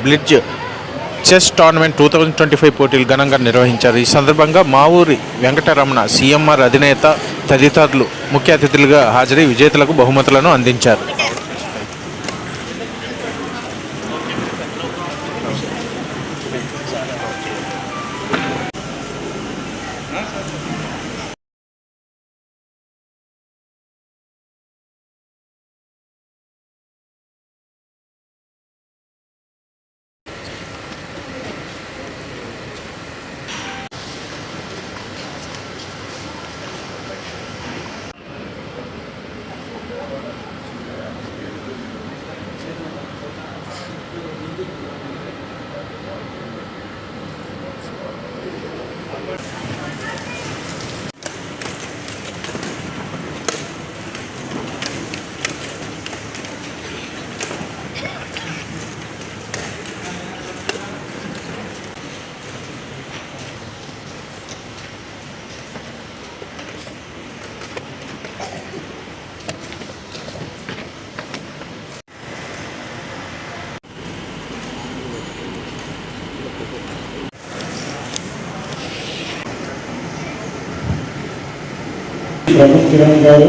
Blitz chess tournament 2025 పోటీలు ఘనంగా నిర్వహించారు. ఈ సందర్భంగా మా ఊరి వెంకటరమణ సీఎంఆర్ అధినేత తదితరులు ముఖ్య అతిథులుగా హాజరై విజేతలకు బహుమతులను అందించారు. Pramukh Kiran garu,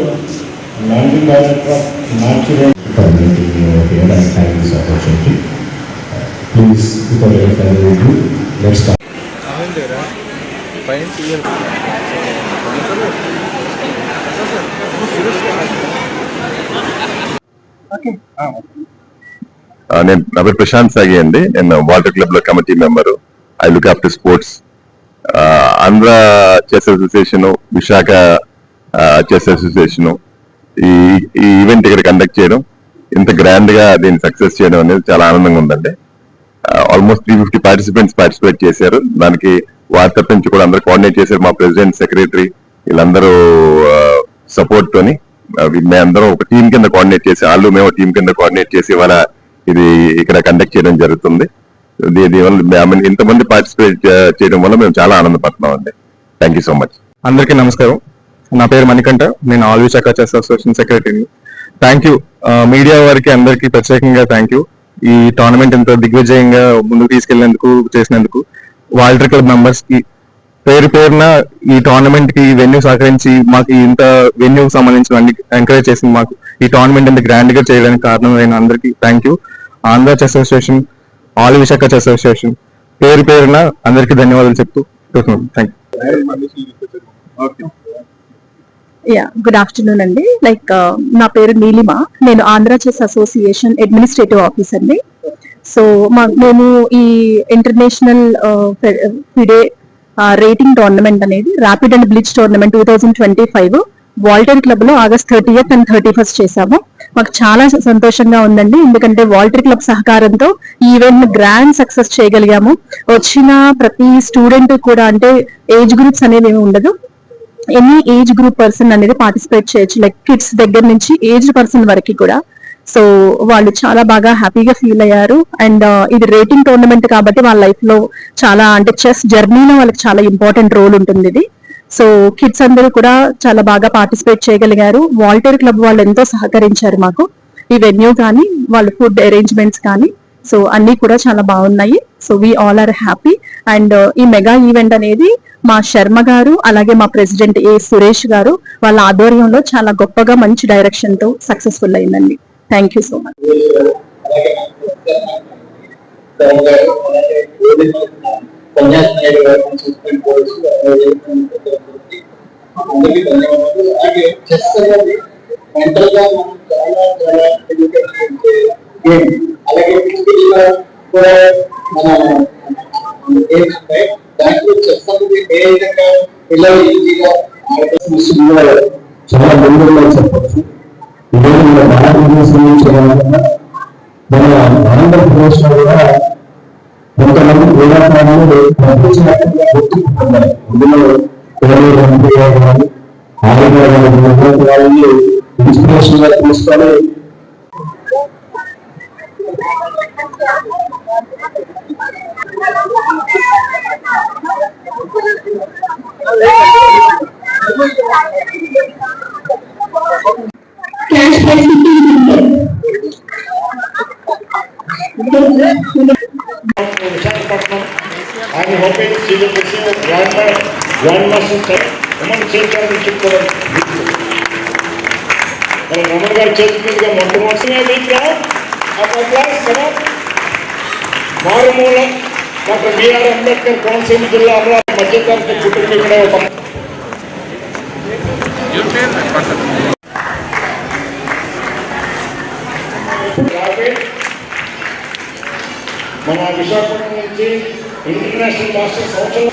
Managing Director of Natural Community here and thank this opportunity. Please, without any further ado, let's start. నా పేరు ప్రశాంత్ సాగి అండి. నేను వాటర్ క్లబ్ లో committee member. I look after sports. Andhra chess association, Visakha chess association ఈ event ఇక్కడ conduct చేయడం, ఇంత గ్రాండ్ గా దీన్ని సక్సెస్ చేయడం అనేది చాలా ఆనందంగా ఉందండి. ఆల్మోస్ట్ 350 పార్టిసిపెంట్స్ పార్టిసిపేట్ చేశారు. దానికి వారి తరఫు నుంచి కూడా అందరూ కోఆర్డినేట్ చేశారు. మా ప్రెసిడెంట్, సెక్రటరీ వీళ్ళందరూ సపోర్ట్ తోని మేమందరం ఒక టీం కింద కోఆర్డినేట్ చేసి, వాళ్ళు మేము టీం కింద కోఆర్డినేట్ చేసి ఇవాళ ఇది ఇక్కడ కండక్ట్ చేయడం జరుగుతుంది. దీనివల్ల ఇంతమంది పార్టిసిపేట్ చేయడం వల్ల మేము చాలా ఆనందపడుతున్నాం అండి. Thank you so much. అందరికీ నమస్కారం. నా పేరు మణికంఠ. నేను ఆల్ విశాఖ చెస్ అసోసియేషన్ సెక్రటరీని. థ్యాంక్ యూ మీడియా వారికి అందరికీ ప్రత్యేకంగా థ్యాంక్ యూ. ఈ టోర్నమెంట్ ఇంత దిగ్విజయంగా ముందుకు తీసుకెళ్లేందుకు చేసినందుకు వాల్టర్ క్లబ్ మెంబర్స్ కి పేరు పేరున ఈ టోర్నమెంట్ కి వెన్యూ సహకరించి మాకు ఇంత వెన్యూ సంబంధించిన ఎంకరేజ్ చేసింది, మాకు ఈ టోర్నమెంట్ ఇంత గ్రాండ్ గా చేయడానికి కారణమైన అందరికీ thank you. Andhra chess association, all Visakha chess association పేరు పేరున అందరికీ ధన్యవాదాలు చెప్తూ థ్యాంక్ యూ. గుడ్ ఆఫ్టర్నూన్ అండి. నా పేరు నీలిమ. నేను ఆంధ్ర చెస్ అసోసియేషన్ అడ్మినిస్ట్రేటివ్ ఆఫీసర్ని. సో మేము ఈ ఇంటర్నేషనల్ ఫిడే రేటింగ్ టోర్నమెంట్ అనేది rapid and blitz tournament 2025 Walter club లో August 30th and 31st చేశాము. మాకు చాలా సంతోషంగా ఉందండి, ఎందుకంటే వాల్టర్ క్లబ్ సహకారంతో ఈ ఈవెంట్ గ్రాండ్ సక్సెస్ చేయగలిగాము. వచ్చిన ప్రతి స్టూడెంట్ కూడా, అంటే ఏజ్ గ్రూప్స్ అనేది ఏమి ఉండదు, ఎనీ ఏజ్ గ్రూప్ పర్సన్ అనేది పార్టిసిపేట్ చేయొచ్చు, లైక్ కిడ్స్ దగ్గర నుంచి ఏజ్ పర్సన్ వరకు కూడా. సో వాళ్ళు చాలా బాగా హ్యాపీగా ఫీల్ అయ్యారు. అండ్ ఇది రేటింగ్ టోర్నమెంట్ కాబట్టి వాళ్ళ లైఫ్ లో చాలా, అంటే చెస్ జర్నీలో వాళ్ళకి చాలా ఇంపార్టెంట్ రోల్ ఉంటుంది ఇది. సో కిడ్స్ అందరూ కూడా చాలా బాగా పార్టిసిపేట్ చేయగలిగారు. వాల్టర్ క్లబ్ వాళ్ళు ఎంతో సహకరించారు మాకు, ఈ వెన్యూ కానీ వాళ్ళ ఫుడ్ అరేంజ్మెంట్స్ కానీ. సో అన్ని కూడా చాలా బాగున్నాయి. So we all are happy. And ఈ మెగా ఈవెంట్ అనేది మా శర్మ గారు, అలాగే మా ప్రెసిడెంట్ ఏ సురేష్ గారు వాళ్ళ ఆధ్వర్యంలో చాలా గొప్పగా మంచి డైరెక్షన్ తో సక్సెస్ఫుల్ అయిందండి. Thank you so much. చాలా ముందుగా చెప్పచ్చు. ఇదే మన భారతదేశం నుంచి మన ఆంధ్రప్రదేశ్ లో కూడా కొంతమంది క్రీడాకారులు ప్రపంచవ్యాప్తంగా గుర్తింపుతున్నారు. అందులో వాళ్ళని ఇన్స్పిరేషన్ గా తీసుకొని I'm hoping she will receive a grandmaster type. Someone change our చెప్పుకోవడం మన రమణ గారు చేతులుగా మొట్టమొదటి క్లాస్ కదా మారుమూల డాక్టర్ బిఆర్ అంబేద్కర్ కోనసీమ జిల్లా అమరావతి మధ్యతరగతి కుటుంబీకుడే ఒక మన విశాఖపట్నం నుంచి ఇంటర్నేషనల్ మాస్టర్ సంవత్సరం